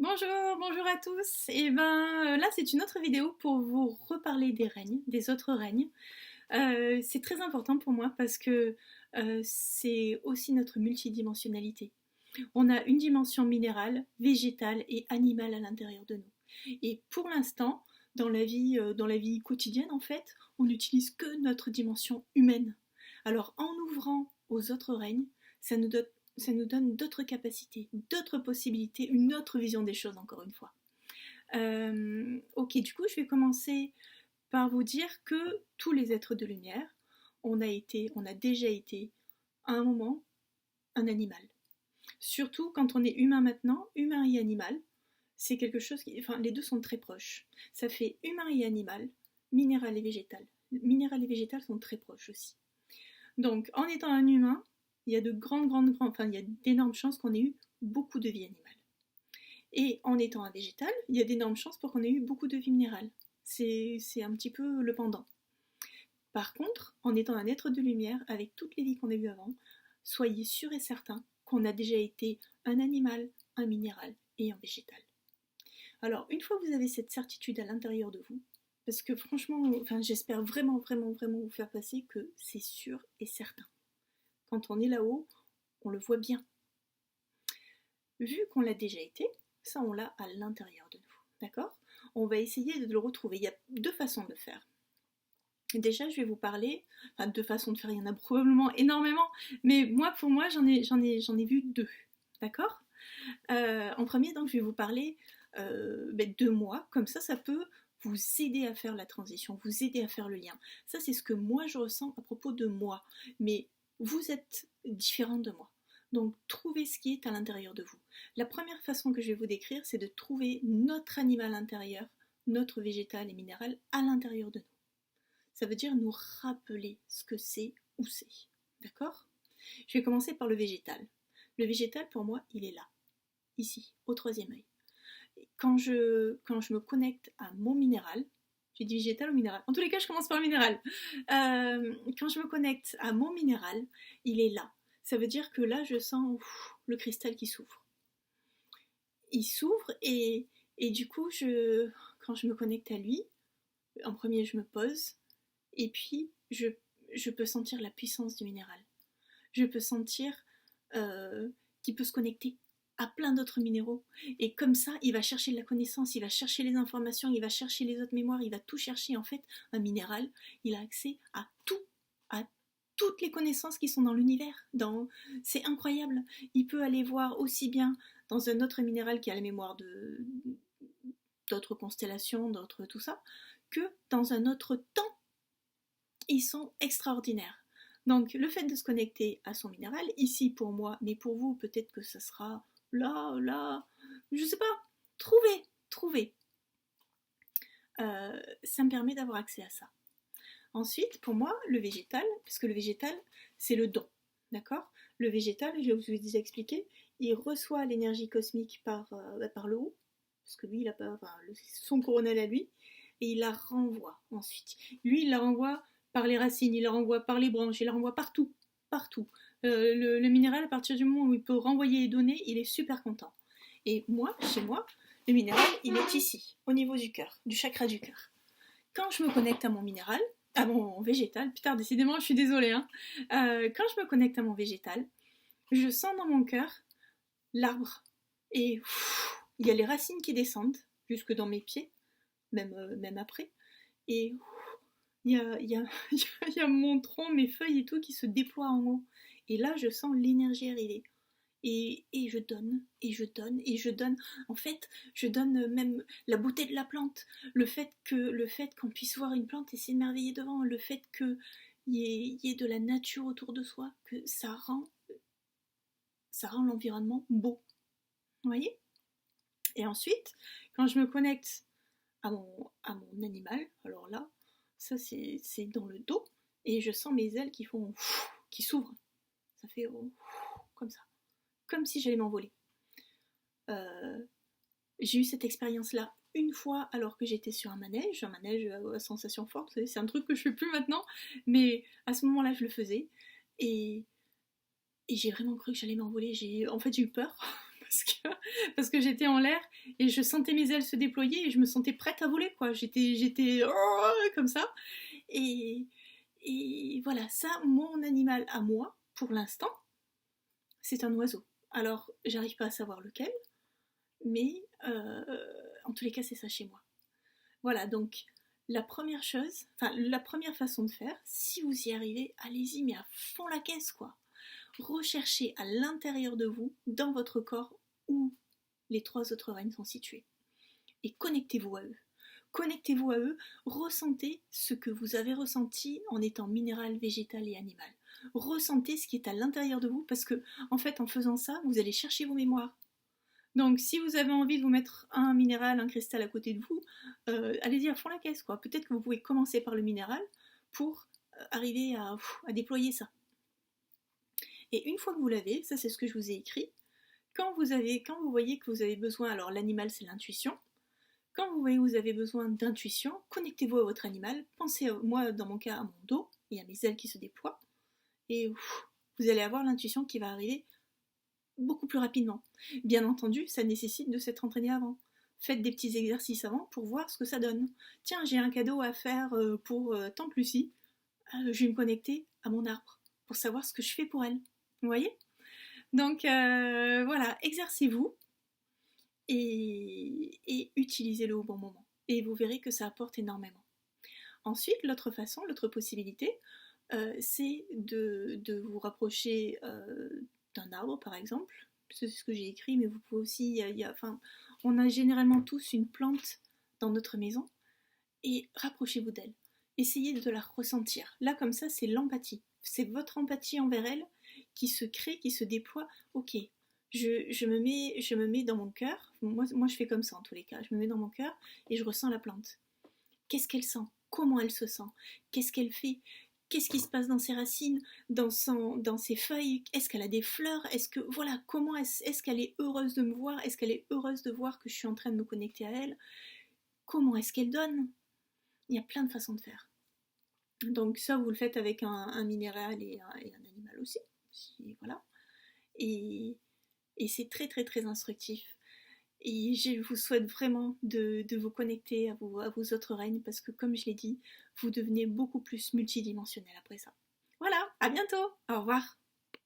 Bonjour, bonjour à tous. Et ben là c'est une autre vidéo pour vous reparler des règnes, des autres règnes. C'est très important pour moi parce que c'est aussi notre multidimensionnalité. On a une dimension minérale, végétale et animale à l'intérieur de nous. Et pour l'instant, dans la vie quotidienne en fait, on n'utilise que notre dimension humaine. Alors en ouvrant aux autres règnes, ça nous donne d'autres capacités, d'autres possibilités, une autre vision des choses encore une fois. Ok, du coup je vais commencer par vous dire que tous les êtres de lumière, on a déjà été à un moment un animal. Surtout quand on est humain maintenant, humain et animal, c'est quelque chose qui, enfin les deux sont très proches. Ça fait humain et animal, minéral et végétal. Minéral et végétal sont très proches aussi. Donc en étant un humain, il y a il y a d'énormes chances qu'on ait eu beaucoup de vie animale. Et en étant un végétal, il y a d'énormes chances pour qu'on ait eu beaucoup de vie minérale. C'est un petit peu le pendant. Par contre, en étant un être de lumière, avec toutes les vies qu'on a eues avant, soyez sûr et certain qu'on a déjà été un animal, un minéral et un végétal. Alors, une fois que vous avez cette certitude à l'intérieur de vous, parce que franchement, j'espère vraiment vous faire passer que c'est sûr et certain. Quand on est là-haut, on le voit bien. Vu qu'on l'a déjà été, ça on l'a à l'intérieur de nous, d'accord? On va essayer de le retrouver. Il y a deux façons de le faire. Déjà, je vais vous parler, deux façons de faire, il y en a probablement énormément, mais pour moi, j'en ai vu deux, d'accord? En premier, donc, je vais vous parler de moi, comme ça peut vous aider à faire la transition, vous aider à faire le lien. Ça, c'est ce que moi, je ressens à propos de moi, mais vous êtes différent de moi. Donc, trouvez ce qui est à l'intérieur de vous. La première façon que je vais vous décrire, c'est de trouver notre animal intérieur, notre végétal et minéral à l'intérieur de nous. Ça veut dire nous rappeler ce que c'est, où c'est. D'accord? Je vais commencer par le végétal. Le végétal, pour moi, il est là, ici, au troisième œil. Quand je me connecte à mon minéral, j'ai dit végétal ou minéral? En tous les cas, je commence par le minéral. Quand je me connecte à mon minéral, il est là. Ça veut dire que là, je sens le cristal qui s'ouvre. Il s'ouvre et du coup, quand je me connecte à lui, en premier, je me pose et puis je peux sentir la puissance du minéral. Je peux sentir qu'il peut se connecter à plein d'autres minéraux. Et comme ça, il va chercher de la connaissance, il va chercher les informations, il va chercher les autres mémoires, il va tout chercher. En fait, un minéral, il a accès à tout, à toutes les connaissances qui sont dans l'univers. C'est incroyable. Il peut aller voir aussi bien dans un autre minéral qui a la mémoire d'autres constellations, d'autres tout ça, que dans un autre temps. Ils sont extraordinaires. Donc le fait de se connecter à son minéral, ici pour moi, mais pour vous peut-être que ça sera là, je sais pas, trouvez. Ça me permet d'avoir accès à ça. Ensuite, pour moi, le végétal, puisque le végétal, c'est le don, d'accord? Le végétal, je vous ai déjà expliqué, il reçoit l'énergie cosmique par le haut, parce que lui, il a pas, son coronel à lui, et il la renvoie ensuite. Lui, il la renvoie par les racines, il la renvoie par les branches, il la renvoie partout. Le minéral, à partir du moment où il peut renvoyer et donner, il est super content. Et moi, chez moi, le minéral, il est ici, au niveau du cœur, du chakra du cœur. Quand je me connecte à mon minéral, à mon végétal, putain, décidément, je suis désolée, hein. Quand je me connecte à mon végétal, je sens dans mon cœur l'arbre. Et il y a les racines qui descendent jusque dans mes pieds, même après. Et il y a mon tronc, mes feuilles et tout qui se déploient en haut. Et là, je sens l'énergie arriver. Et je donne. En fait, je donne même la beauté de la plante. Le fait qu'on puisse voir une plante et s'émerveiller devant. Le fait qu'il y ait de la nature autour de soi. Que ça rend l'environnement beau. Vous voyez? Et ensuite, quand je me connecte à mon animal, alors là, ça c'est dans le dos. Et je sens mes ailes qui s'ouvrent. Ça fait comme ça. Comme si j'allais m'envoler. J'ai eu cette expérience-là une fois alors que j'étais sur un manège à sensation forte, c'est un truc que je fais plus maintenant, mais à ce moment-là je le faisais et j'ai vraiment cru que j'allais m'envoler. En fait j'ai eu peur parce que j'étais en l'air et je sentais mes ailes se déployer et je me sentais prête à voler, quoi. J'étais comme ça. Et, et voilà, ça, mon animal à moi, pour l'instant, c'est un oiseau. Alors, j'arrive pas à savoir lequel, mais en tous les cas, c'est ça chez moi. Voilà, donc la première chose, enfin la première façon de faire, si vous y arrivez, allez-y, mais à fond la caisse, quoi. Recherchez à l'intérieur de vous, dans votre corps, où les 3 autres règnes sont situés. Et connectez-vous à eux. Connectez-vous à eux, ressentez ce que vous avez ressenti en étant minéral, végétal et animal. Ressentez ce qui est à l'intérieur de vous, parce que, en fait, en faisant ça, vous allez chercher vos mémoires. Donc, si vous avez envie de vous mettre un minéral, un cristal à côté de vous, allez-y à fond la caisse, quoi. Peut-être que vous pouvez commencer par le minéral pour arriver à déployer ça. Et une fois que vous l'avez, ça c'est ce que je vous ai écrit, quand vous voyez que vous avez besoin, alors l'animal c'est l'intuition, quand vous voyez que vous avez besoin d'intuition, connectez-vous à votre animal, pensez à moi dans mon cas à mon dos et à mes ailes qui se déploient, et vous allez avoir l'intuition qui va arriver beaucoup plus rapidement. Bien entendu, ça nécessite de s'être entraîné avant. Faites des petits exercices avant pour voir ce que ça donne. Tiens, j'ai un cadeau à faire pour Tante Lucie, je vais me connecter à mon arbre pour savoir ce que je fais pour elle. Vous voyez? Donc voilà, exercez-vous et utilisez-le au bon moment. Et vous verrez que ça apporte énormément. Ensuite, l'autre façon, l'autre possibilité, c'est de vous rapprocher d'un arbre, par exemple. C'est ce que j'ai écrit, mais vous pouvez aussi... on a généralement tous une plante dans notre maison, et rapprochez-vous d'elle. Essayez de la ressentir. Là, comme ça, c'est l'empathie. C'est votre empathie envers elle qui se crée, qui se déploie. Ok, je me mets dans mon cœur. Moi, je fais comme ça en tous les cas. Je me mets dans mon cœur et je ressens la plante. Qu'est-ce qu'elle sent? Comment elle se sent? Qu'est-ce qu'elle fait? Qu'est-ce qui se passe dans ses racines, dans ses feuilles? Est-ce qu'elle a des fleurs? Comment est-ce qu'elle est heureuse de me voir? Est-ce qu'elle est heureuse de voir que je suis en train de me connecter à elle? Comment est-ce qu'elle donne? Il y a plein de façons de faire. Donc ça, vous le faites avec un minéral et un animal aussi. Voilà. Et c'est très très très instructif. Et je vous souhaite vraiment de vous connecter à vos autres règnes parce que comme je l'ai dit, vous devenez beaucoup plus multidimensionnel après ça. Voilà, à bientôt, au revoir.